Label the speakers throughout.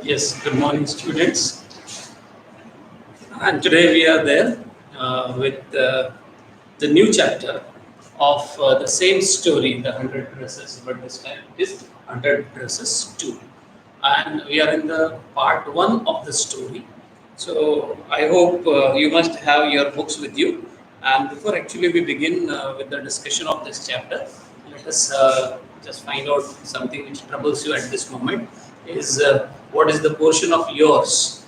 Speaker 1: Yes, good morning, students. And today we are there with the new chapter of the same story, the 100 dresses, but this time it is 100 dresses 2. And we are in the part 1 of the story. So I hope you must have your books with you. And before actually we begin with the discussion of this chapter, let us just find out something which troubles you at this moment is what is the portion of yours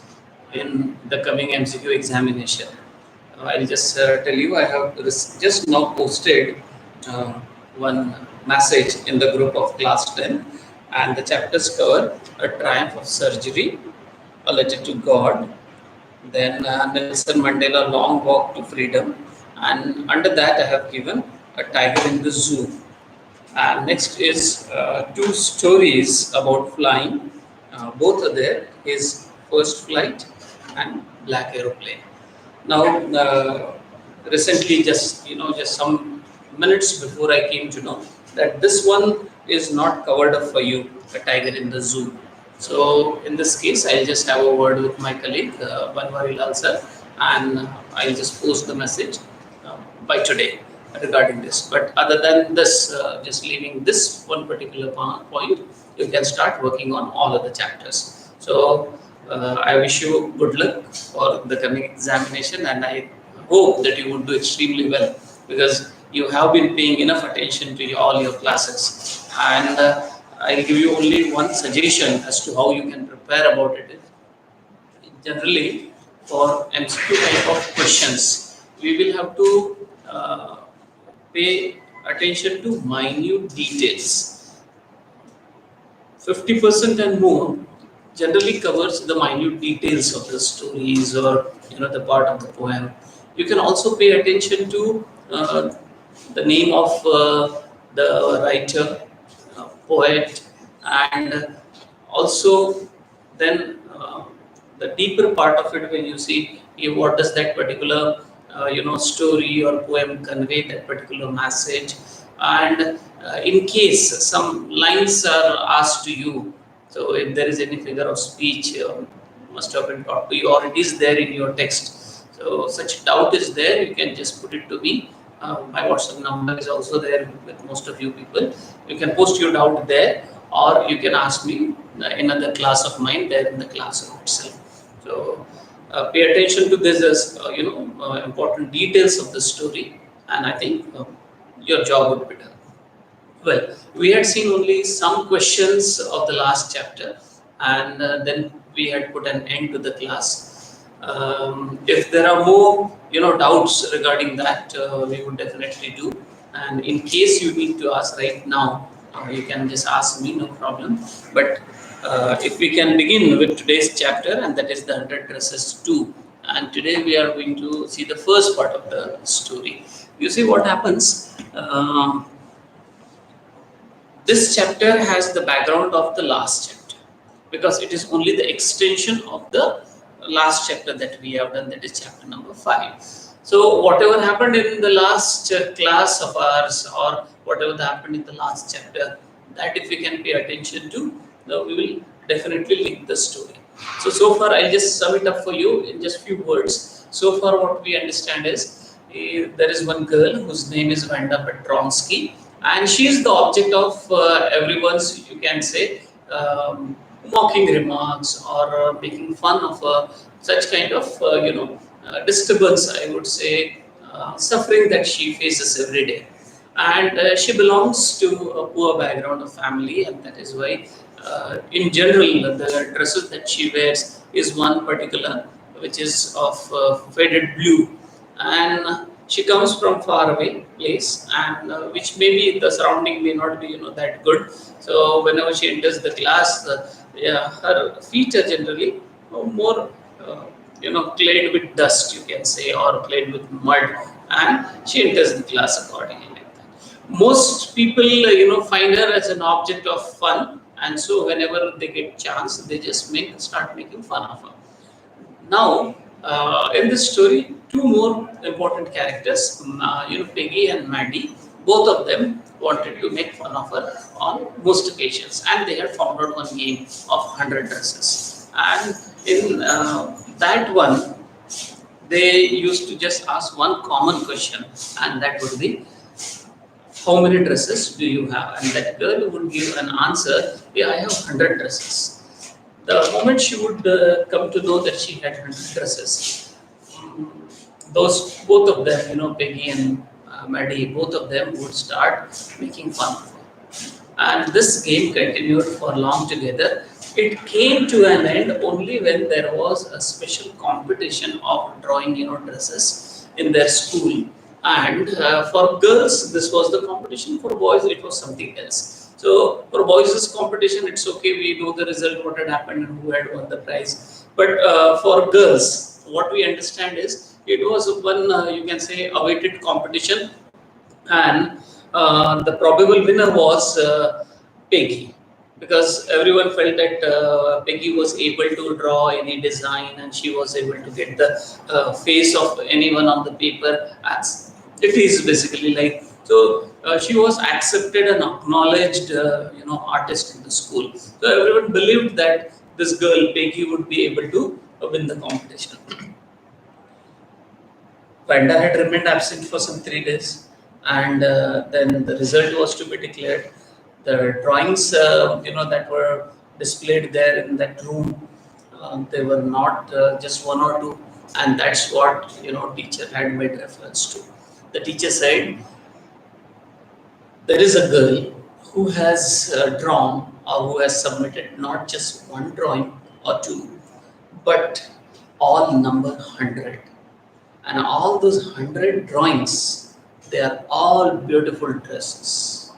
Speaker 1: in the coming MCQ examination. I'll just tell you, I have just now posted uh, one message in the group of class 10, and the chapters cover a triumph of surgery, a letter to God, then Nelson Mandela long walk to freedom, and under that I have given a tiger in the zoo. And next is two stories about flying. Both are there. His first flight and black aeroplane. Now, recently, just some minutes before I came to know that this one is not covered up for you, a tiger in the zoo. So, in this case, I'll just have a word with my colleague, Banwari Lal sir, and I'll just post the message by today regarding this. But other than this, just leaving this one particular point, you can start working on all of the chapters. So I wish you good luck for the coming examination, and I hope that you would do extremely well because you have been paying enough attention to all your classes. And I'll give you only one suggestion as to how you can prepare about it. Generally, for MCQ type of questions, we will have to pay attention to minute details. 50% and more generally covers the minute details of the stories or the part of the poem. You can also pay attention to the name of the writer, poet, and also then the deeper part of it when you see what does that particular story or poem convey that particular message, and in case some lines are asked to you, so if there is any figure of speech must have been taught to you or it is there in your text, so such doubt is there, you can just put it to me. My WhatsApp number is also there with most of you people. You can post your doubt there, or you can ask me in another class of mine there in the classroom itself. So pay attention to this as important details of the story, and I think your job would be done. Well, we had seen only some questions of the last chapter, and then we had put an end to the class. If there are more, doubts regarding that, we would definitely do. And in case you need to ask right now, you can just ask me, no problem. But if we can begin with today's chapter, and that is the 100 dresses 2. And today we are going to see the first part of the story. You see what happens. This chapter has the background of the last chapter because it is only the extension of the last chapter that we have done, that is chapter number 5. So whatever happened in the last class of ours, or whatever happened in the last chapter, that if we can pay attention to, we will definitely link the story. So far I'll just sum it up for you in just few words. So far what we understand is there is one girl whose name is Vanda Petronsky, and she is the object of everyone's, you can say, mocking remarks or making fun of such kind of, disturbance, I would say, suffering that she faces every day. And she belongs to a poor background of family, and that is why, in general, the dresses that she wears is one particular, which is of faded blue, and she comes from far away place, and which maybe the surrounding may not be that good. So whenever she enters the class, her feet are generally more clad with dust, you can say, or clad with mud, and she enters the class accordingly like that. Most people find her as an object of fun, and so whenever they get chance, they just start making fun of her. Now, in this story, two more important characters, Peggy and Maddie, both of them wanted to make fun of her on most occasions, and they had found out one game of 100 dresses. And in that one, they used to just ask one common question, and that would be, how many dresses do you have? And that girl would give an answer, yeah, I have 100 dresses. The moment she would come to know that she had 100 dresses, those both of them, Peggy and Maddie, both of them would start making fun of her. And this game continued for long together. It came to an end only when there was a special competition of drawing, dresses in their school. And for girls, this was the competition. For boys, it was something else. So for boys' competition, it's okay. We know the result, what had happened, and who had won the prize. But for girls, what we understand is it was one, you can say, awaited competition, and the probable winner was Peggy, because everyone felt that Peggy was able to draw any design, and she was able to get the face of anyone on the paper as it is basically like. So she was accepted and acknowledged, artist in the school. So everyone believed that this girl Peggy would be able to win the competition. Vanda had remained absent for some 3 days, and then the result was to be declared. The drawings, that were displayed there in that room, they were not just one or two, and that's what teacher had made reference to. The teacher said, there is a girl who has drawn or who has submitted not just one drawing or two, but all number 100. And all those 100 drawings, they are all beautiful dresses.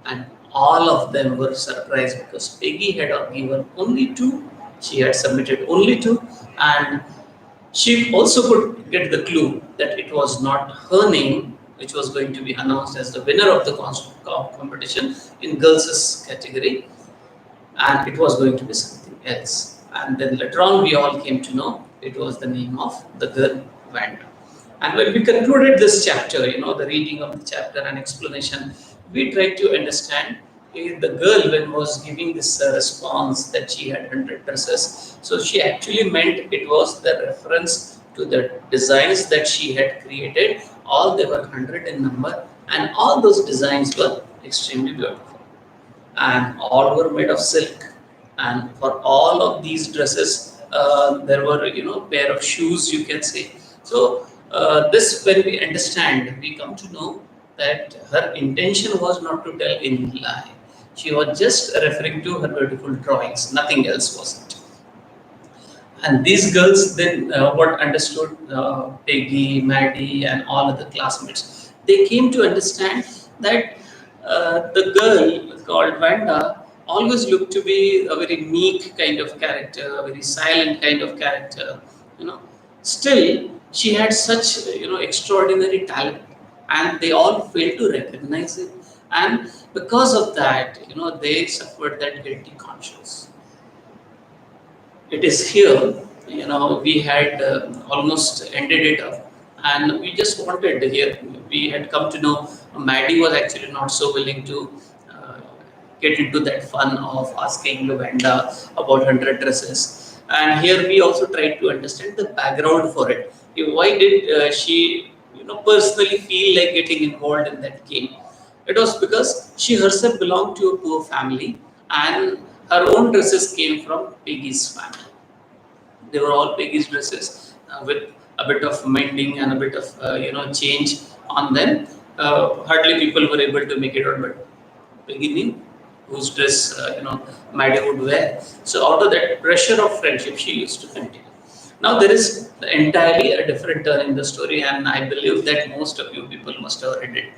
Speaker 1: And all of them were surprised because Peggy had given only two, she had submitted only two, and she also could get the clue that it was not her name which was going to be announced as the winner of the competition in girls' category, and it was going to be something else. And then later on, we all came to know it was the name of the girl Vanda. And when we concluded this chapter, the reading of the chapter and explanation, we tried to understand the girl when was giving this response that she had 100 dresses. So she actually meant it was the reference to the designs that she had created. All they were 100 in number, and all those designs were extremely beautiful, and all were made of silk. And for all of these dresses, there were pair of shoes, you can say. So this, when we understand, we come to know that her intention was not to tell any lie. She was just referring to her beautiful drawings, nothing else was it. And these girls then what understood, Peggy, Maddie, and all other classmates, they came to understand that the girl called Vanda always looked to be a very meek kind of character, a very silent kind of character. You know, still she had such extraordinary talent, and they all failed to recognize it. And because of that, they suffered that guilty conscience. It is here, we had almost ended it up, and we just wanted here, we had come to know Maddie was actually not so willing to uh, get into that fun of asking Lavenda about 100 dresses. And here we also tried to understand the background for it. Why did she personally feel like getting involved in that game? It was because she herself belonged to a poor family, and her own dresses came from Peggy's family. They were all Peggy's dresses, with a bit of mending and a bit of change on them. Hardly people were able to make it out, but Peggy knew whose dress Maddie would wear. So out of that pressure of friendship, she used to continue. Now there is entirely a different turn in the story, and I believe that most of you people must have read it.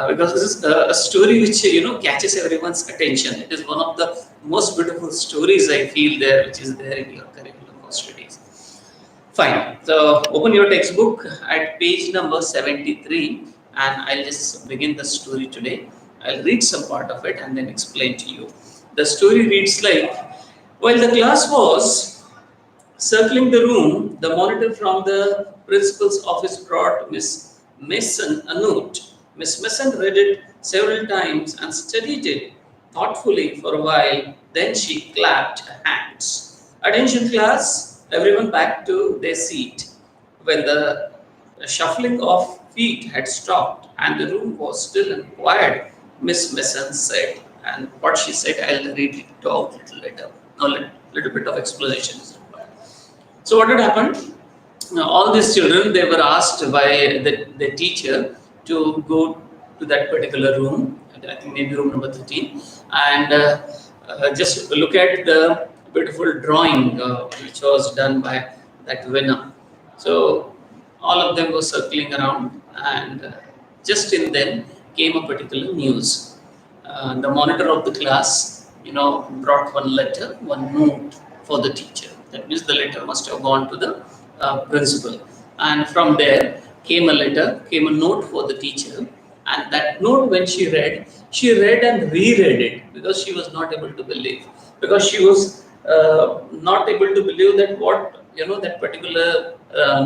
Speaker 1: Because this is a story which catches everyone's attention. It is one of the most beautiful stories I feel there, which is there in your curriculum of studies. Fine. So open your textbook at page number 73, and I'll just begin the story today. I'll read some part of it and then explain to you. The story reads like: while the class was circling the room, the monitor from the principal's office brought Miss Mason a note. Miss Mason read it several times and studied it thoughtfully for a while. Then she clapped her hands. Attention, class, everyone back to their seat. When the shuffling of feet had stopped and the room was still and quiet, Miss Mason said, and what she said, I'll read it out a little later. No, little bit of explanation is required. So what had happened? Now, all these children, they were asked by the teacher to go to that particular room, I think maybe room number 13, and just look at the beautiful drawing which was done by that winner. So all of them were circling around, and just in then came a particular news. The monitor of the class, brought one letter, one note for the teacher. That means the letter must have gone to the principal, and from there came a note for the teacher. And that note, when she read and reread it because she was not able to believe, because she was not able to believe that what that particular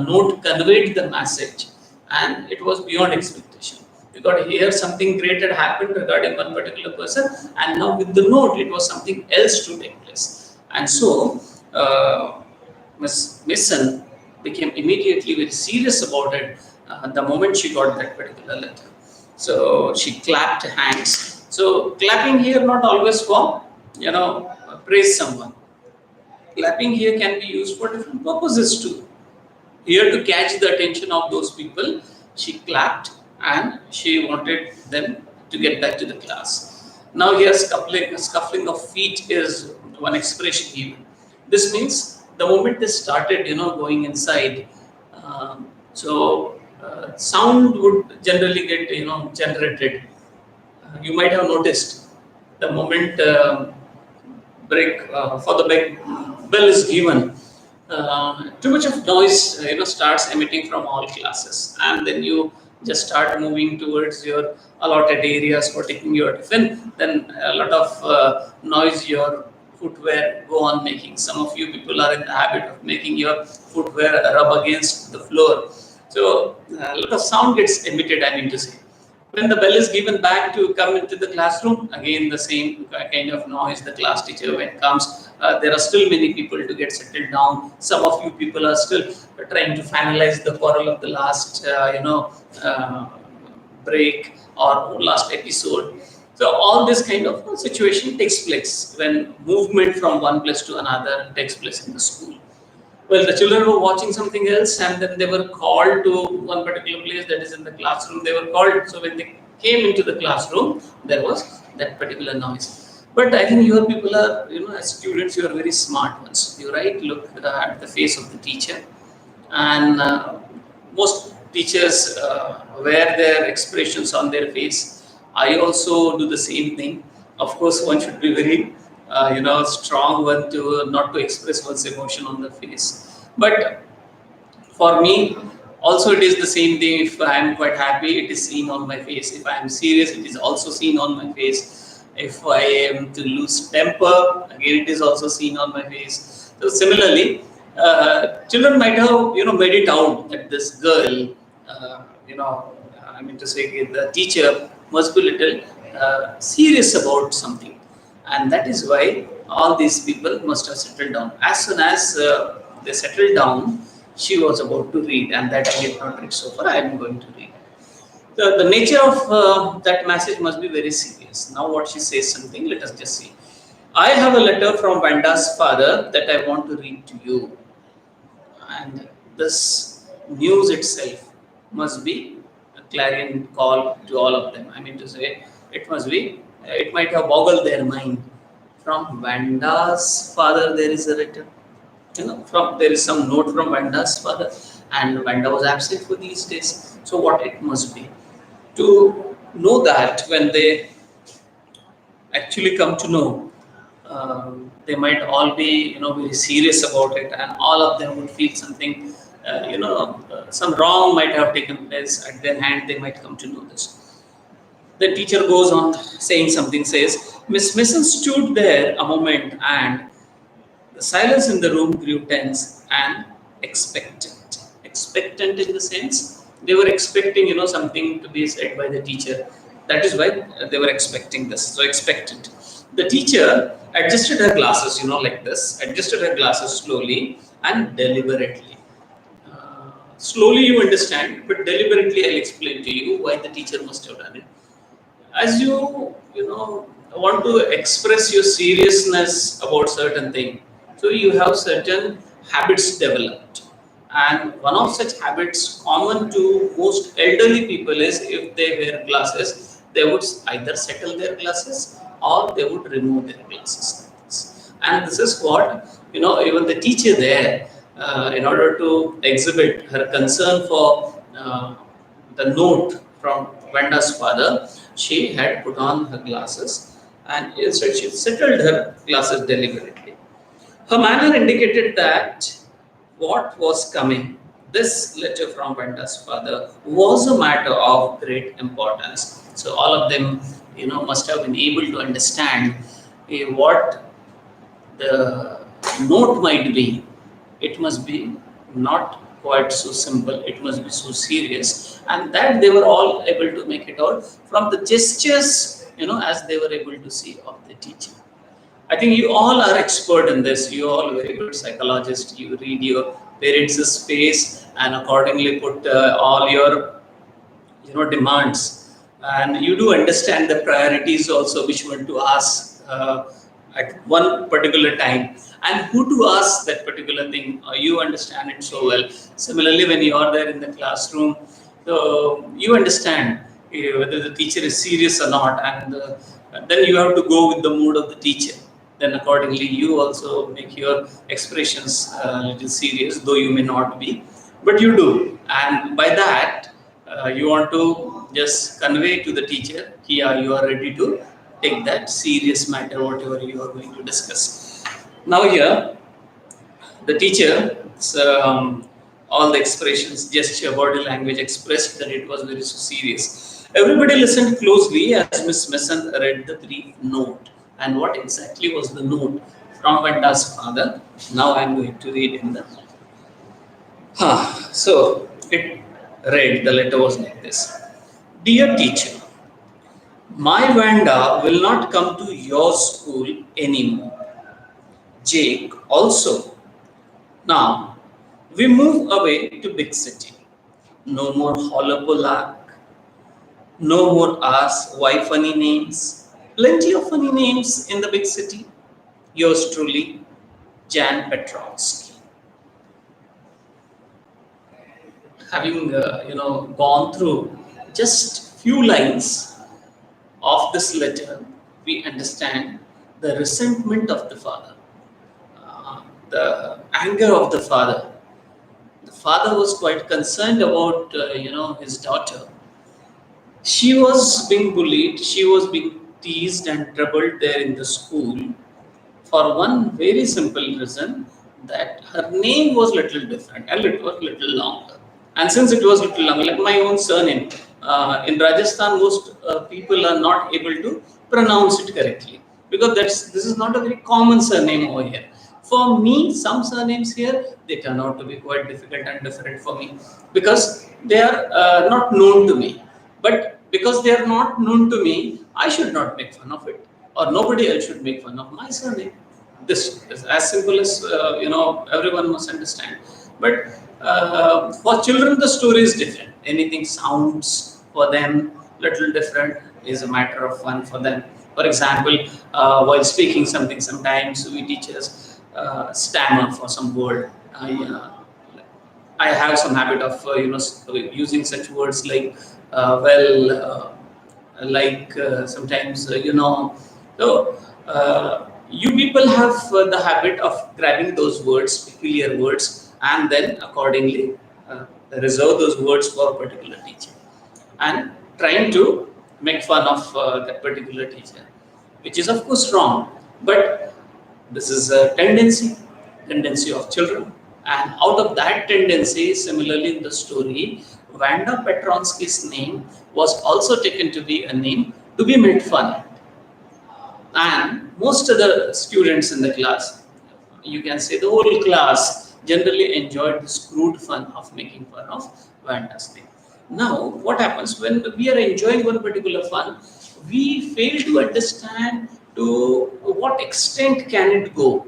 Speaker 1: note conveyed the message, and it was beyond expectation. Because here something great had happened regarding one particular person, and now with the note, it was something else to take place. And so, Miss Mason became immediately very serious about it the moment she got that particular letter. So she clapped hands. So clapping here not always for praise someone. Clapping here can be used for different purposes too. Here to catch the attention of those people, she clapped and she wanted them to get back to the class. Now here scuffling of feet is one expression given. This means the moment they started, going inside, sound would generally get, generated. You might have noticed the moment break for the bell is given, too much of noise starts emitting from all classes, and then you just start moving towards your allotted areas for taking your tiffin. Then a lot of noise your footwear go on making. Some of you people are in the habit of making your footwear rub against the floor, so a lot of sound gets emitted, I mean to say. When the bell is given back to come into the classroom, again the same kind of noise. The class teacher, when comes, there are still many people to get settled down. Some of you people are still trying to finalize the quarrel of the last, break or last episode. So all this kind of situation takes place when movement from one place to another takes place in the school. Well, the children were watching something else, and then they were called to one particular place, that is in the classroom. They were called. So when they came into the classroom, there was that particular noise. But I think your people are, as students, you are very smart ones. You look at the face of the teacher, and most teachers wear their expressions on their face. I also do the same thing. Of course, one should be very strong one to not to express one's emotion on the face. But for me, also it is the same thing. If I am quite happy, it is seen on my face. If I am serious, it is also seen on my face. If I am to lose temper, again it is also seen on my face. So similarly, children might have made it out that this girl, I mean to say, the teacher must be little serious about something, and that is why all these people must have settled down. As soon as they settled down, she was about to read, and that I did not read so far. I am going to read. The nature of that message must be very serious. Now, what she says something, let us just see. I have a letter from Vanda's father that I want to read to you. And this news itself must be a clarion call to all of them. I mean to say, it might have boggled their mind. From Vanda's father, there is a letter. There is some note from Vanda's father, and Vanda was absent for these days. So what it must be? To know that when they actually come to know, they might all be very serious about it, and all of them would feel something, some wrong might have taken place at their hand. They might come to know this. The teacher goes on saying something, says, Miss Mason stood there a moment, and the silence in the room grew tense and expectant. Expectant in the sense, They were expecting, something to be said by the teacher. That is why they were expecting this. So expected. The teacher adjusted her glasses, like this, adjusted her glasses slowly and deliberately. Slowly you understand, but deliberately I'll explain to you why the teacher must have done it. As you want to express your seriousness about certain thing, so you have certain habits developed, and one of such habits common to most elderly people is if they wear glasses, they would either settle their glasses or they would remove their glasses like this. And this is what even the teacher there, in order to exhibit her concern for the note from Vanda's father, she had put on her glasses and instead she settled her glasses deliberately. Her manner indicated that what was coming, this letter from Vanda's father, was a matter of great importance. So all of them, must have been able to understand what the note might be. It must be not quite so simple, it must be so serious, and that they were all able to make it out from the gestures, as they were able to see of the teacher. I think you all are expert in this. You all very good psychologists. You read your parents' face and accordingly put all your demands, and you do understand the priorities also which one to ask at one particular time and who to ask that particular thing. You understand it so well. Similarly, when you are there in the classroom, so you understand whether the teacher is serious or not, and then you have to go with the mood of the teacher. Then accordingly you also make your expressions a little serious, though you may not be, but you do, and by that you want to just convey to the teacher, here you are ready to take that serious matter, whatever you are going to discuss. Now here, the teacher, all the expressions, gesture, body language expressed that it was very so serious. Everybody listened closely as Miss Mason read the brief note. And what exactly was the note from Vanda's father? Now I am going to read in the. So it read, the letter was like this. Dear teacher, my Vanda will not come to your school anymore. Jake also. Now, we move away to big city. No more Holopolak. No more ask why funny names. Plenty of funny names in the big city. Yours truly, Jan Petrovsky. Having gone through just few lines of this letter, we understand the resentment of the father, the anger of the father. The father was quite concerned about his daughter. She was being bullied, she was being teased and troubled there in the school for one very simple reason, that her name was little different and it was little longer. And since it was little longer, like my own surname, in Rajasthan, most people are not able to pronounce it correctly because this is not a very common surname over here. For me, some surnames here, they turn out to be quite difficult and different for me because they are not known to me. But because they are not known to me, I should not make fun of it, or nobody else should make fun of my surname. This is as simple as everyone must understand. But for children, the story is different. Anything sounds for them little different is a matter of fun for them. For example, while speaking something, sometimes we teachers stammer for some word. I have some habit of using such words like sometimes so you people have the habit of grabbing those words, peculiar words, and then accordingly reserve those words for a particular teacher and trying to make fun of that particular teacher, which is of course wrong, but this is a tendency of children. And out of that tendency, similarly in the story, Vanda Petronsky's name was also taken to be a name to be made fun at. And most of the students in the class, you can say the whole class, generally enjoyed this crude fun of making fun of Vanda's name. Now, what happens when we are enjoying one particular fun, we fail to understand to what extent can it go.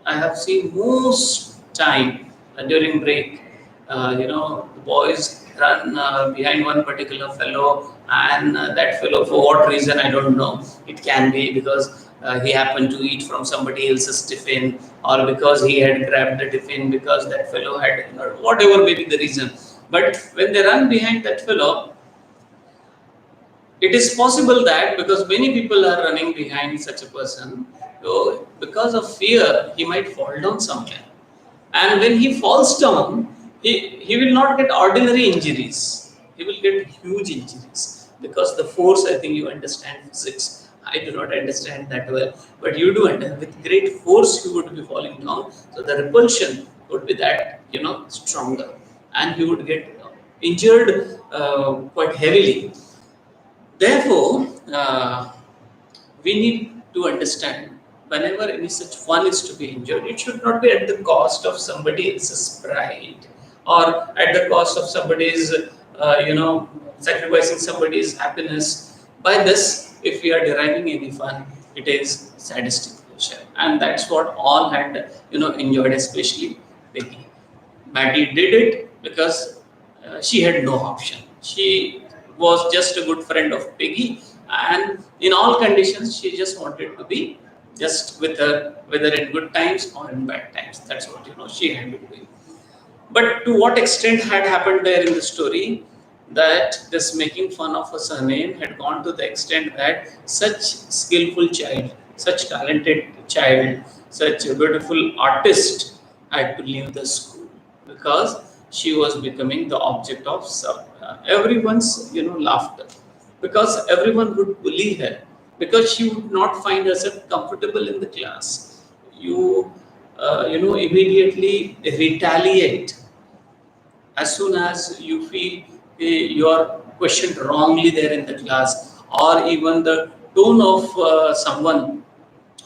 Speaker 1: I have seen most time during break, the boys run behind one particular fellow, and that fellow, for what reason I don't know. It can be because he happened to eat from somebody else's tiffin, or because he had grabbed the tiffin because that fellow had, whatever may be the reason. But when they run behind that fellow, it is possible that because many people are running behind such a person, so because of fear, he might fall down somewhere. And when he falls down, he will not get ordinary injuries. He will get huge injuries because the force, I think you understand physics. I do not understand that well, but you do understand. With great force, he would be falling down. So the repulsion would be that, stronger, and he would get injured quite heavily. Therefore, we need to understand whenever any such fun is to be enjoyed, it should not be at the cost of somebody else's pride, or at the cost of somebody's, sacrificing somebody's happiness. By this, if we are deriving any fun, it is sadistic pleasure, and that's what all had, enjoyed, especially Peggy. Maddie did it because she had no option. She was just a good friend of Peggy, and in all conditions, she just wanted to be just with her, whether in good times or in bad times. That's what she had been doing. But to what extent had happened there in the story that this making fun of a surname had gone to the extent that such skillful child, such talented child, such a beautiful artist had to leave the school because she was becoming the object of everyone's laughter, because everyone would bully her, because she would not find herself comfortable in the class. You immediately retaliate as soon as you feel you are questioned wrongly there in the class, or even the tone of someone,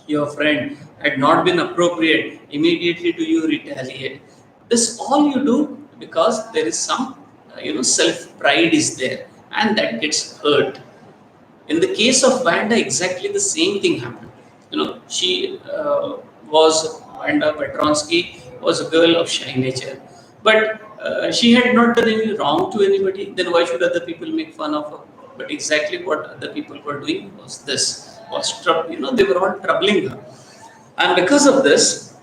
Speaker 1: your friend, had not been appropriate, immediately do you retaliate. This all you do because there is some self pride is there, and that gets hurt. In the case of Vanda, exactly the same thing happened. She Vanda Petronsky was a girl of shy nature, but she had not done any wrong to anybody. Then why should other people make fun of her? But exactly what other people were doing was this: they were all troubling her, and because of this,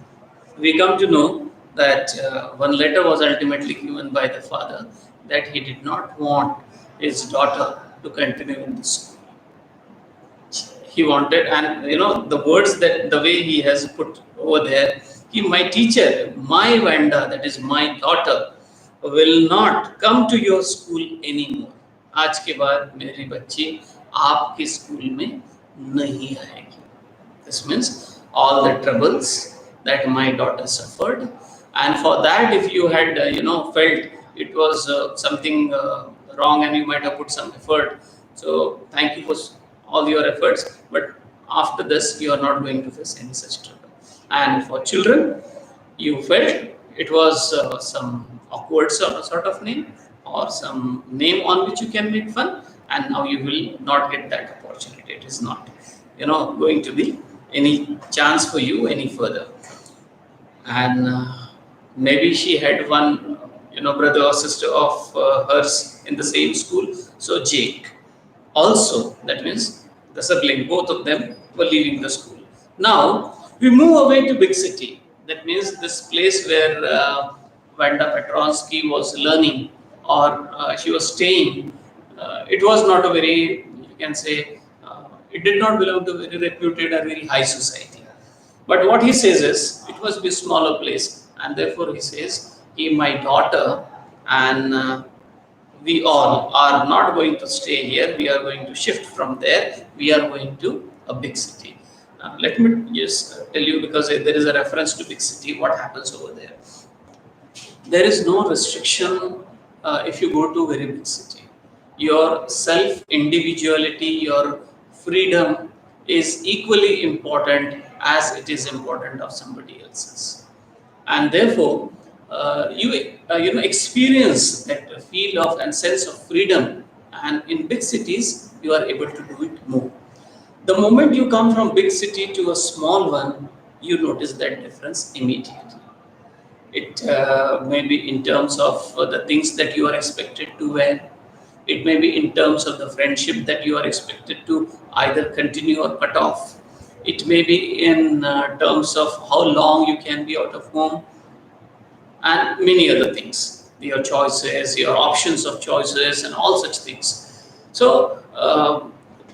Speaker 1: we come to know that one letter was ultimately given by the father that he did not want his daughter to continue in the school. He wanted, and the words, that the way he has put over there, my teacher, my Vanda, that is my daughter, will not come to your school anymore. आज के बाद मेरी बच्ची आपके school में नहीं आएगी. This means all the troubles that my daughter suffered, and for that, if you had felt it was something wrong, and you might have put some effort, so thank you for all your efforts, but after this you are not going to face any such trouble. And for children, you felt it was some awkward sort of name, or some name on which you can make fun, and now you will not get that opportunity. It is not going to be any chance for you any further. And maybe she had one brother or sister of hers in the same school, so Jake also, that means the sibling, both of them were leaving the school. Now we move away to big city. That means this place where Vanda Petronsky was learning, or she was staying. It was not a very, you can say, it did not belong to a very reputed or very high society. But what he says is, it must be a smaller place, and therefore he says, he, my daughter, and we all are not going to stay here. We are going to shift from there. We are going to a big city. Let me just tell you, because there is a reference to big city, what happens over there. There is no restriction if you go to a very big city. Your self-individuality, your freedom is equally important as it is important of somebody else's. And therefore, you experience that feel of and sense of freedom, and in big cities you are able to do it more. The moment you come from big city to a small one, you notice that difference immediately. It may be in terms of the things that you are expected to wear. It may be in terms of the friendship that you are expected to either continue or cut off. It may be in terms of how long you can be out of home, and many other things. Your choices, your options of choices, and all such things. So,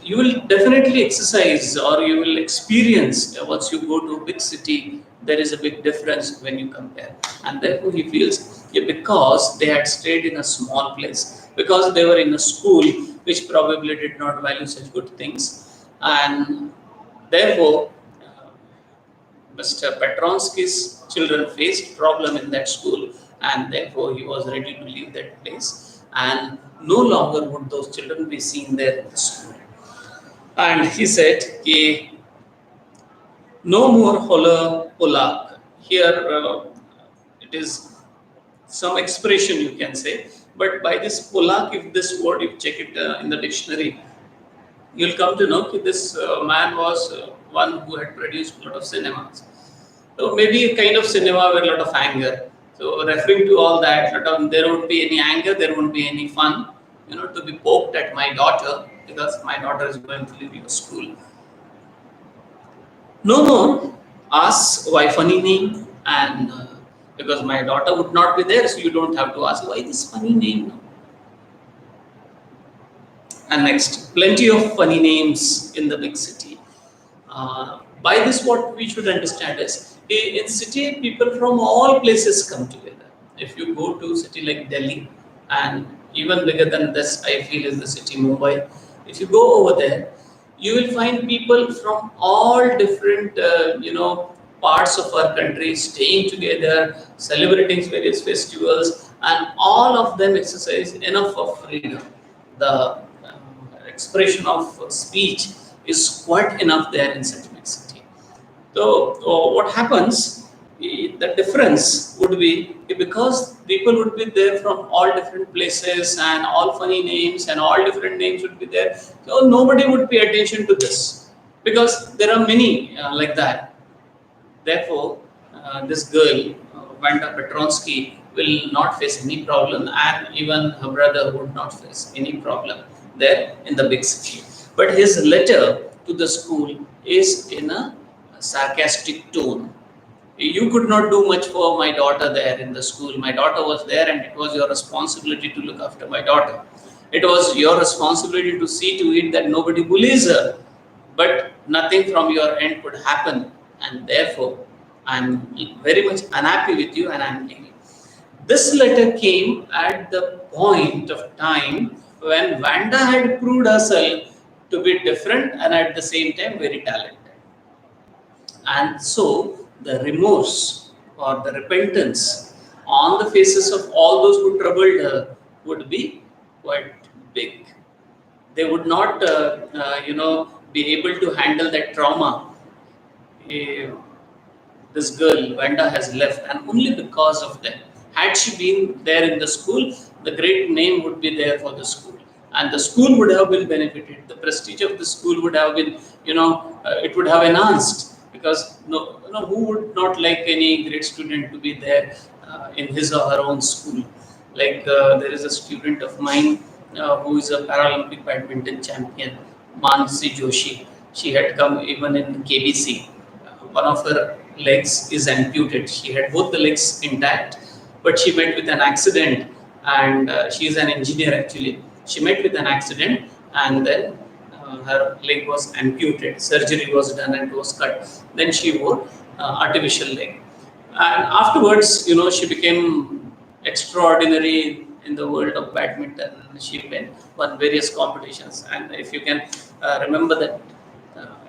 Speaker 1: you will definitely exercise or you will experience once you go to a big city, there is a big difference when you compare. And therefore, he feels, yeah, because they had stayed in a small place, because they were in a school which probably did not value such good things, and therefore, Mr. Petronsky's children faced problem in that school, and therefore he was ready to leave that place, and no longer would those children be seen there in the school. And he said, no more hola polak. Here it is some expression you can say, but by this polak, if this word, you check it in the dictionary, you'll come to know that this man was one who had produced a lot of cinemas. So maybe a kind of cinema with a lot of anger. So referring to all that, there won't be any anger, there won't be any fun, to be poked at my daughter because my daughter is going to leave your school. No more ask why funny name, and because my daughter would not be there, so you don't have to ask why this funny name. No? And next, plenty of funny names in the big city. By this, what we should understand is, in city, people from all places come together. If you go to a city like Delhi, and even bigger than this, I feel is the city Mumbai. If you go over there, you will find people from all different, parts of our country staying together, celebrating various festivals, and all of them exercise enough of freedom. The expression of speech is quite enough there in such big city. So what happens? The difference would be because people would be there from all different places and all funny names and all different names would be there. So nobody would pay attention to this because there are many like that. Therefore, this girl, Vanda Petronsky, will not face any problem, and even her brother would not face any problem there in the big city. But his letter to the school is in a sarcastic tone. You could not do much for my daughter there in the school. My daughter was there, and it was your responsibility to look after my daughter. It was your responsibility to see to it that nobody bullies her. But nothing from your end could happen, and therefore, I'm very much unhappy with you, and I'm leaving. This letter came at the point of time when Vanda had proved herself to be different and at the same time very talented. And so the remorse or the repentance on the faces of all those who troubled her would be quite big. They would not, be able to handle that trauma. Eh, this girl, Vanda, has left, and only because of that. Had she been there in the school, the great name would be there for the school, and the school would have been benefited. The prestige of the school would have been, it would have enhanced because who would not like any great student to be there in his or her own school? Like there is a student of mine who is a Paralympic badminton champion, Mansi Joshi. She had come even in KBC. One of her legs is amputated. She had both the legs intact, but she met with an accident, and she is an engineer actually. She met with an accident, and then her leg was amputated. Surgery was done and it was cut. Then she wore artificial leg, and afterwards, she became extraordinary in the world of badminton. She won various competitions, and if you can remember that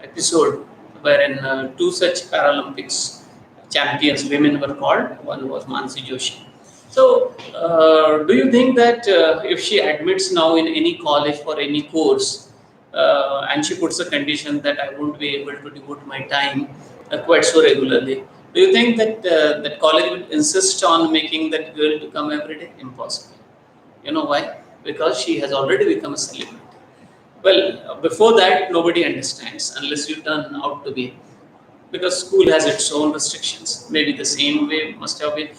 Speaker 1: episode wherein two such Paralympics champions women were called. One was Mansi Joshi. So, do you think that if she admits now in any college for any course, and she puts a condition that I won't be able to devote my time quite so regularly, Do you think that that college would insist on making that girl to come every day? Impossible. You know why? Because she has already become a celebrity. Well, before that, nobody understands unless you turn out to be, because school has its own restrictions. Maybe the same way must have been.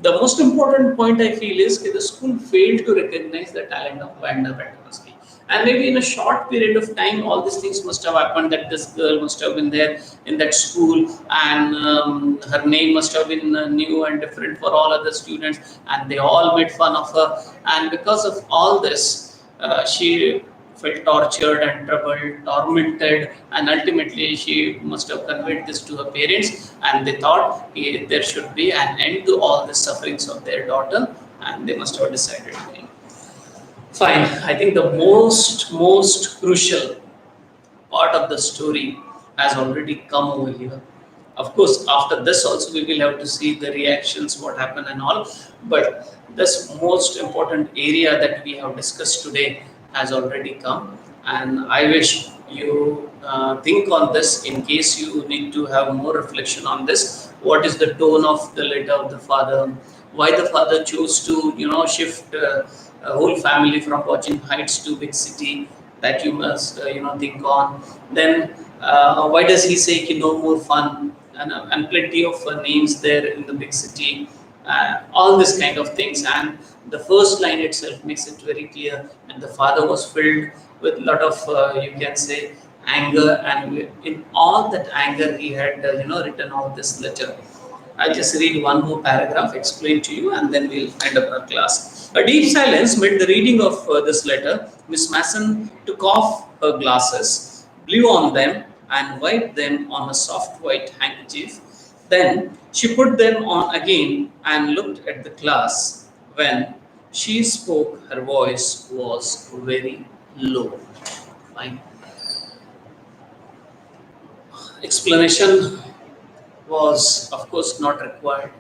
Speaker 1: The most important point I feel is that the school failed to recognize the talent of Vanda Petrovsky. And maybe in a short period of time, all these things must have happened. That this girl must have been there in that school, and her name must have been new and different for all other students, and they all made fun of her. And because of all this, she felt tortured and troubled, tormented, and ultimately she must have conveyed this to her parents, and they thought there should be an end to all the sufferings of their daughter, and they must have decided. Fine, I think the most crucial part of the story has already come over here. Of course, after this also we will have to see the reactions, what happened and all. But this most important area that we have discussed today has already come, and I wish you think on this in case you need to have more reflection on this. What is the tone of the letter of the father? Why the father chose to shift a whole family from watching heights to big city? That you must think on. Then why does he say ki no more fun, and plenty of names there in the big city, all this kind of things. And the first line itself makes it very clear, and the father was filled with a lot of you can say anger, and in all that anger he had written all this letter. I'll just read one more paragraph, explain to you, and then we'll end up our class. A deep silence made the reading of this letter. Miss Masson took off her glasses, blew on them, and wiped them on a soft white handkerchief. Then she put them on again and looked at the class. When she spoke, her voice was very low. Fine. Explanation was, of course, not required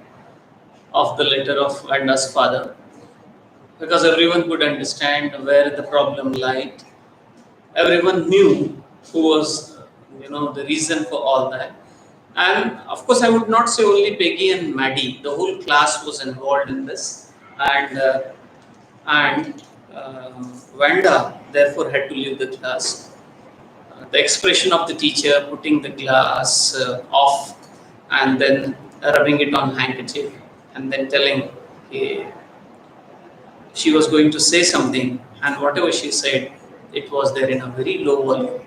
Speaker 1: of the letter of Vanda's father, because everyone could understand where the problem lied. Everyone knew who was, the reason for all that. And of course, I would not say only Peggy and Maddie. The whole class was involved in this, and Vanda therefore had to leave the class. The expression of the teacher putting the glass off and then rubbing it on handkerchief and then telling she was going to say something, and whatever she said, it was there in a very low volume.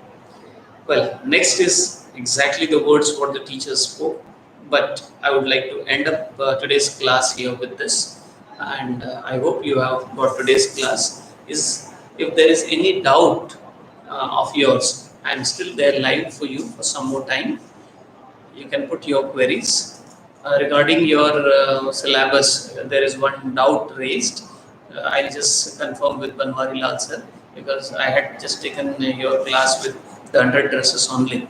Speaker 1: Well, next is exactly the words what the teacher spoke, but I would like to end up today's class here with this, and I hope you have got today's class. Is if there is any doubt of yours, I am still there live for you for some more time. You can put your queries regarding your syllabus. There is one doubt raised. I'll just confirm with Banwari Lal sir, because I had just taken your class with the 100 dresses only.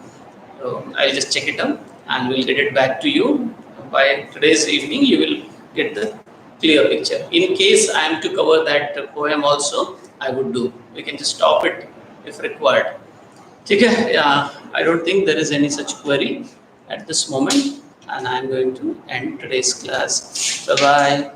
Speaker 1: So I'll just check it out and we'll get it back to you by today's evening. You will get the clear picture. In case I am to cover that poem also, I would do. We can just stop it if required. Okay, I don't think there is any such query at this moment, and I'm going to end today's class. Bye bye.